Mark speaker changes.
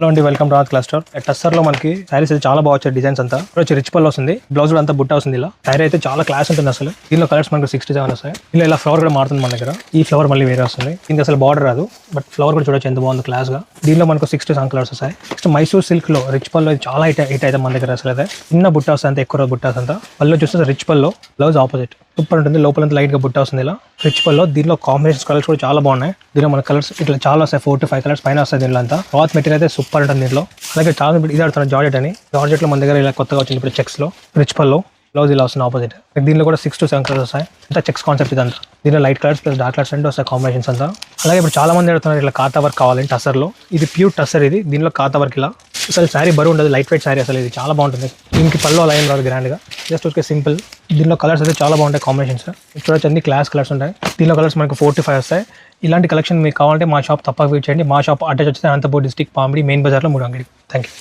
Speaker 1: Hello అండి, welcome to Raj cluster. Tussar లో మనకి సారీస్ అయితే చాలా బాగా వచ్చాయి. డిజైన్స్ అంతా వచ్చి రిచ్ పల్ వస్తుంది. బ్లౌజ్ కూడా అంతా బుట్ట వస్తుంది. ఇలా సారీ అయితే చాలా క్లాస్ ఉంటుంది. అసలు దీనిలో కలర్స్ మనకు 67 వస్తాయి. ఇలా ఫ్లవర్ కూడా మారుతుంది మన దగ్గర. ఈ ఫ్లవర్ మళ్ళీ వేరే వస్తుంది. దీనికి అసలు బార్డర్ రాదు, బట్ ఫ్లవర్ కూడా చూడొచ్చు ఎంత బాగుంది క్లాస్ గా. దీనిలో మనకు 67 కలర్స్ వస్తాయి. నెక్స్ట్ మైసూర్ సిల్క్ లో రిచ్ పల్ చాలా హిట్ అయితే మన దగ్గర అసలు అయితే చిన్న బుట్ట వస్తుంది. అంత ఎక్కువ బుట్టాస్ అంతా పళ్ళు చూస్తే రిచ్ పల్లో బ్లౌజ్ ఆపోజిట్ సూపర్ ఉంటుంది. లోపలంతా లైట్ గా బుట్ట వస్తుంది. ఇలా రిచ్ పల్లో దీనిలో కాంబినేషన్ కలర్స్ కూడా చాలా బాగున్నాయి. దీనిలో మన కలర్స్ ఇట్లా చాలా వస్తాయి. 4 to 5 కలర్స్ పైన వస్తాయి. దీనిలో అంతా క్లాత్ మెటీరియల్ అయితే సూపర్ ఉంటుంది. దీంట్లో అలాగే చాలా ఇది ఆడుతున్నారు జార్జెట్ అని. జార్జెట్ లో మన దగ్గర ఇలా కొత్తగా వచ్చింది ఇప్పుడు చెక్స్ లో రిచ్ పల్లో బ్లౌజ్ ఇలా వస్తుంది ఆపోజిట్. దీనిలో కూడా 6 to 7 కలర్స్ వస్తాయి. అంతా చెక్స్ కాన్సెప్ట్ ఇదంతా. దీనిలో light colours plus dark colours అంటే వస్తాయి కాంబినేషన్స్ అంతా. అలాగే ఇప్పుడు చాలా మంది అడుగుతున్నారు ఇట్లా కాతా వర్క్ కావాలని టస్సర్ లో. ఇది ప్యూర్ టస్సర్. ఇది దీనిలో కాతా వర్క్ ఇలా అసలు శారీ బరువు ఉండదు, లైట్ వెయిట్ శారీ. అసలు ఇది చాలా బాగుంటుంది. దీనికి పళ్ళు అలా ఏం రాదు గ్రాండ్ గా, జస్ట్ ఓకే సింపుల్. దీనిలో కలర్స్ అయితే చాలా బాగుంటాయి కాంబినేషన్స్. చూడొచ్చు అన్ని క్లాస్ కలర్స్ ఉంటాయి. దీనిలో కలర్స్ మనకు 4 to 5 వస్తాయి. ఇలాంటి కలెక్షన్ మీకు కావాలంటే మా షాప్ తప్పక విజిట్ చేయండి. మా షాప్ అడ్రస్ వచ్చేసి అనంతపూర్ డిస్ట్రిక్ట్, పామిడి మెయిన్ బజార్లో 3 అంగడి. Thank you.